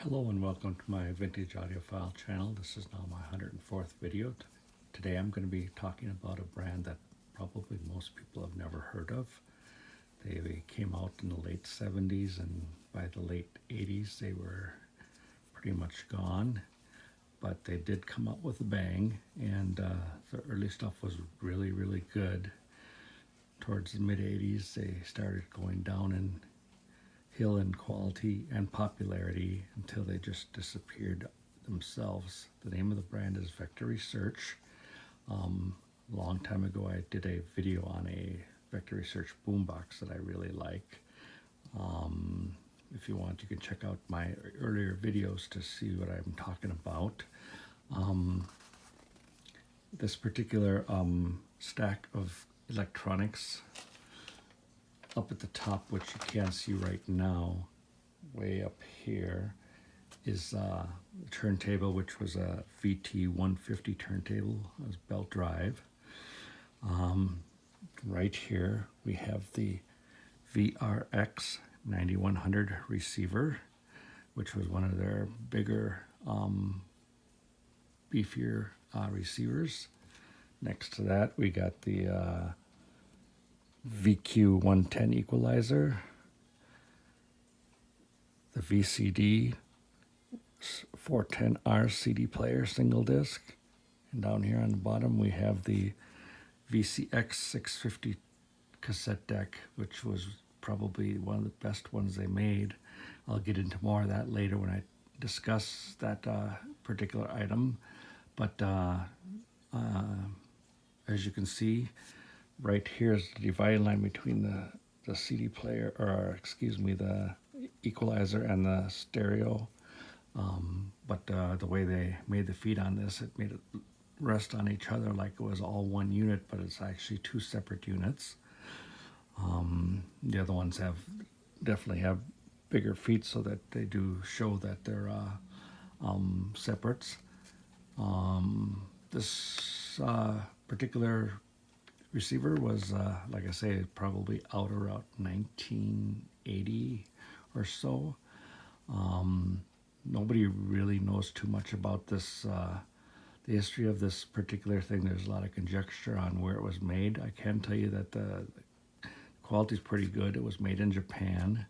Hello and welcome to my Vintage Audiophile channel. This is now my 104th video. Today I'm going to be talking about a brand that probably most people have never heard of. They came out in the late 70s, and by the late 80s they were pretty much gone. But they did come out with a bang, and the early stuff was really good. Towards the mid 80s they started going down in hill in quality and popularity until they just disappeared themselves. The name of the brand is Vector Research. A long time ago I did a video on a Vector Research boombox that I really like. If you want, you can check out my earlier videos to see what I'm talking about. This particular stack of electronics up at the top, which you can't see right now, way up here, is the turntable, which was a VT150 turntable. It was belt drive. Right here we have the VRX 9100 receiver, which was one of their bigger, beefier receivers. Next to that we got the VQ110 equalizer, the VCD 410R CD player single disc, and down here on the bottom we have the VCX 650 cassette deck, which was probably one of the best ones they made. I'll get into more of that later when I discuss that particular item. But as you can see, right here is the dividing line between the CD player, or excuse me, the equalizer and the stereo. But the way they made the feet on this, it made it rest on each other like it was all one unit, but it's actually two separate units. The other ones definitely have bigger feet, so that they do show that they're separates. This particular receiver was, like I say, probably out around 1980 or so. Nobody really knows too much about this, the history of this particular thing. There's a lot of conjecture on where it was made. I can tell you that the quality is pretty good. It was made in Japan.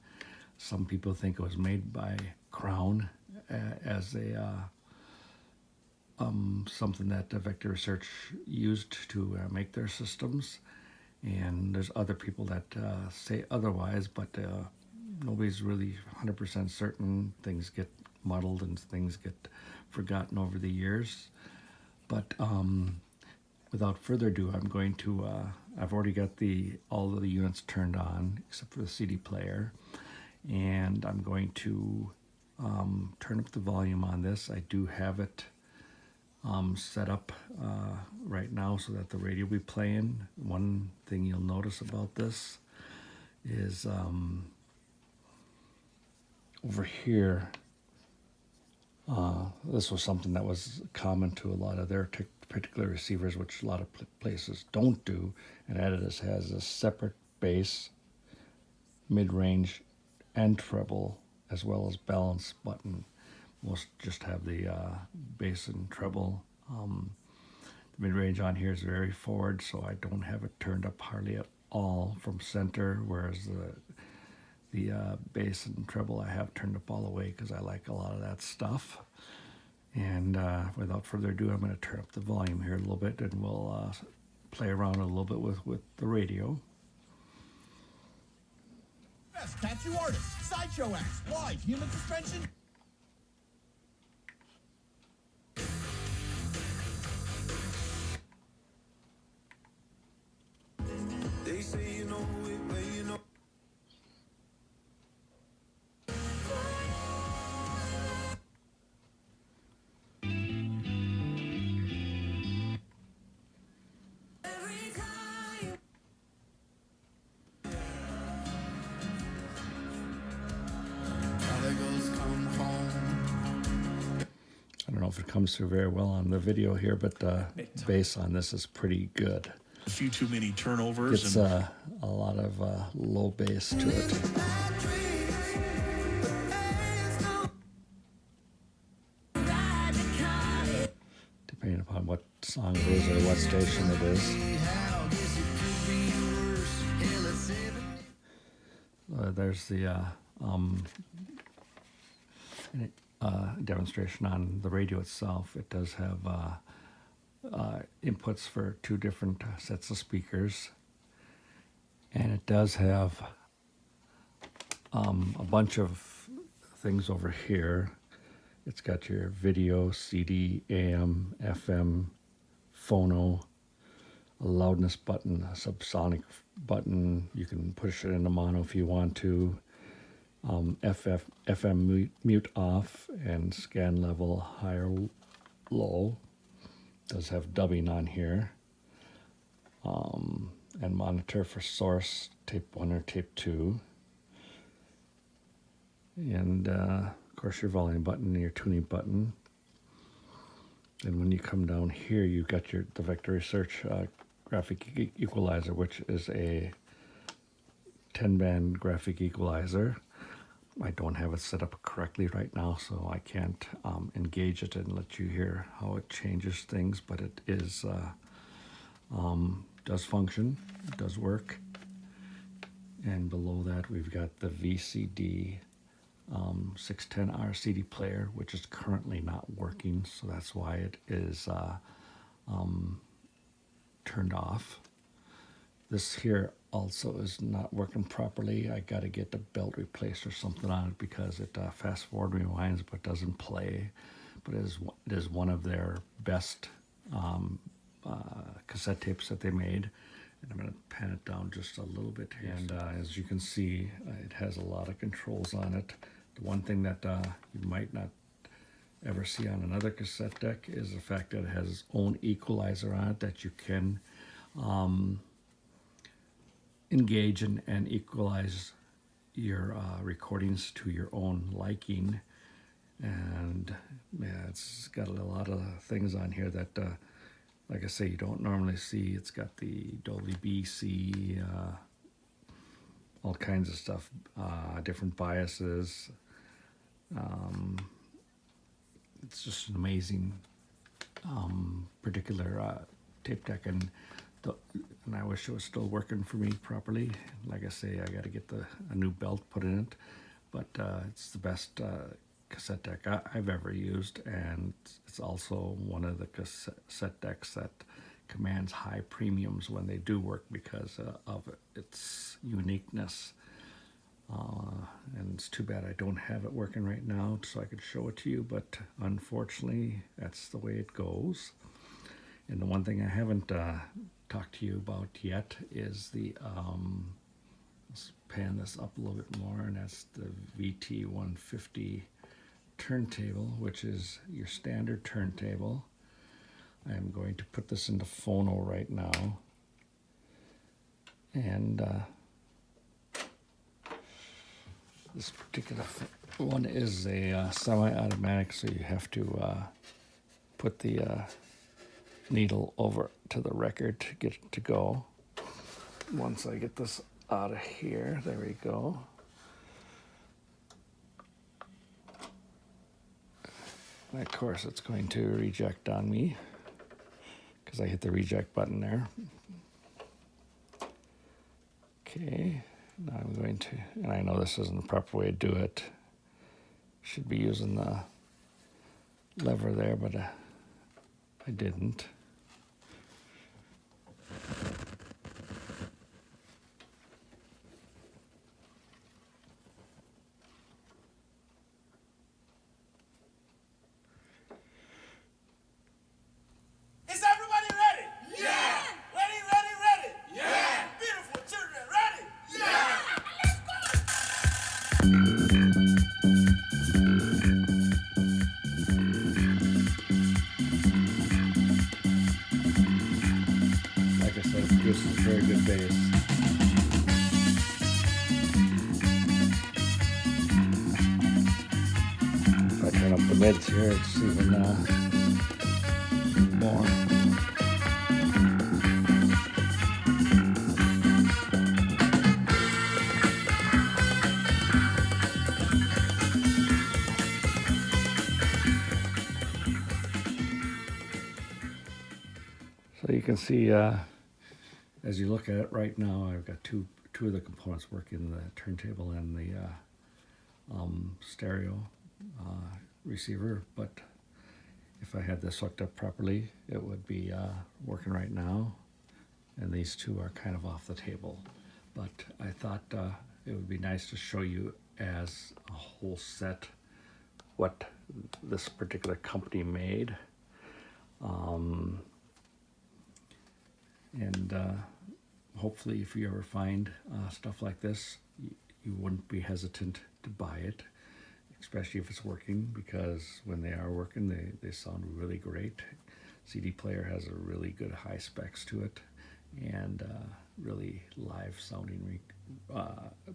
Some people think it was made by Crown as a something that Vector Research used to make their systems, and there's other people that say otherwise, but nobody's really 100% certain. Things get muddled and things get forgotten over the years. But without further ado, I'm going to I've already got all of the units turned on except for the CD player, and I'm going to turn up the volume on this. I do have it set up right now so that the radio will be playing. One thing you'll notice about this is over here, this was something that was common to a lot of their particular receivers, which a lot of places don't do, and that is has a separate bass, mid-range, and treble, as well as balance button. Most just have the bass and treble. The mid-range on here is very forward, so I don't have it turned up hardly at all from center, whereas the bass and treble I have turned up all the way because I like a lot of that stuff. And without further ado, I'm going to turn up the volume here a little bit, and we'll play around a little bit with the radio. Best tattoo artists, sideshow acts, live human suspension. They say you know it, but you know. Prodigals come home. I don't know if it comes through very well on the video here, but the bass on this is pretty good. A few too many turnovers. It's a lot of low bass to it. depending upon what song it is or what station it is. There's the demonstration on the radio itself. It does have inputs for 2 different sets of speakers, and it does have a bunch of things over here. It's got your video, CD, AM, FM, phono, a loudness button, a subsonic button. You can push it into mono if you want to. FM mute off and scan level higher low. Does have dubbing on here. And monitor for source, tape 1 or tape 2. And of course your volume button and your tuning button. And when you come down here, you've got the Vector Research graphic equalizer, which is a 10-band graphic equalizer. I don't have it set up correctly right now, so I can't engage it and let you hear how it changes things, but it is does function, it does work. And below that, we've got the VCD 610R CD player, which is currently not working, so that's why it is turned off. This here also is not working properly. I got to get the belt replaced or something on it because it fast forward rewinds but doesn't play. But it is one of their best cassette tapes that they made. And I'm going to pan it down just a little bit here. And as you can see, it has a lot of controls on it. The one thing that you might not ever see on another cassette deck is the fact that it has its own equalizer on it that you can engage and equalize your recordings to your own liking. And yeah, it's got a lot of things on here that like I say, you don't normally see. It's got the Dolby BC, all kinds of stuff, different biases. It's just an amazing particular tape deck, and I wish it was still working for me properly. Like I say, I got to get a new belt put in it, but it's the best cassette deck I've ever used, and it's also one of the cassette decks that commands high premiums when they do work because of its uniqueness. And it's too bad I don't have it working right now so I could show it to you, but unfortunately that's the way it goes. And the one thing I haven't talked to you about yet is the let's pan this up a little bit more, and that's the VT150 turntable, which is your standard turntable. I am going to put this into phono right now, and this particular one is a semi-automatic, so you have to put the needle over to the record to get it to go. Once I get this out of here, there we go. And of course it's going to reject on me because I hit the reject button there. Okay, now I'm going to, and I know this isn't the proper way to do it. Should be using the lever there, but I didn't. Is everybody ready? Yeah! Ready, ready, ready? Yeah! Beautiful children, ready? Yeah! Like I said, it produces very good bass. If I turn up the mids here, it's even more. you can see, as you look at it right now, I've got two of the components working, the turntable and the stereo receiver. But if I had this hooked up properly, it would be working right now. And these two are kind of off the table. But I thought it would be nice to show you as a whole set what this particular company made. And hopefully if you ever find stuff like this, you wouldn't be hesitant to buy it, especially if it's working, because when they are working, they sound really great. CD player has a really good high specs to it, and really live sounding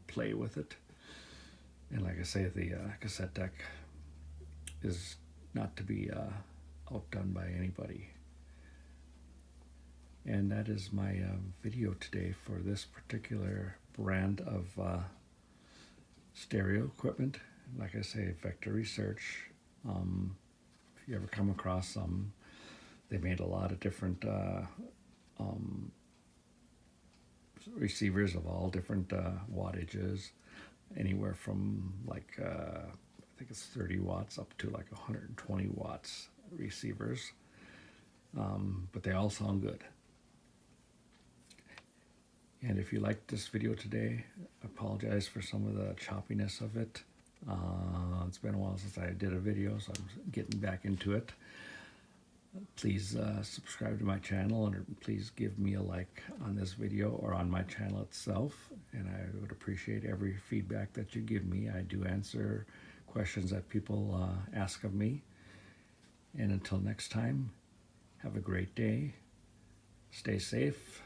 play with it. And like I say, the cassette deck is not to be outdone by anybody. And that is my video today for this particular brand of stereo equipment. Like I say, Vector Research. If you ever come across them, they made a lot of different receivers of all different wattages, anywhere from like I think it's 30 watts up to like 120 watts receivers, but they all sound good. And if you liked this video today, I apologize for some of the choppiness of it. It's been a while since I did a video, so I'm getting back into it. Please subscribe to my channel, and please give me a like on this video or on my channel itself. And I would appreciate every feedback that you give me. I do answer questions that people ask of me. And until next time, have a great day. Stay safe.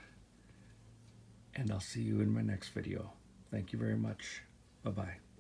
And I'll see you in my next video. Thank you very much. Bye-bye.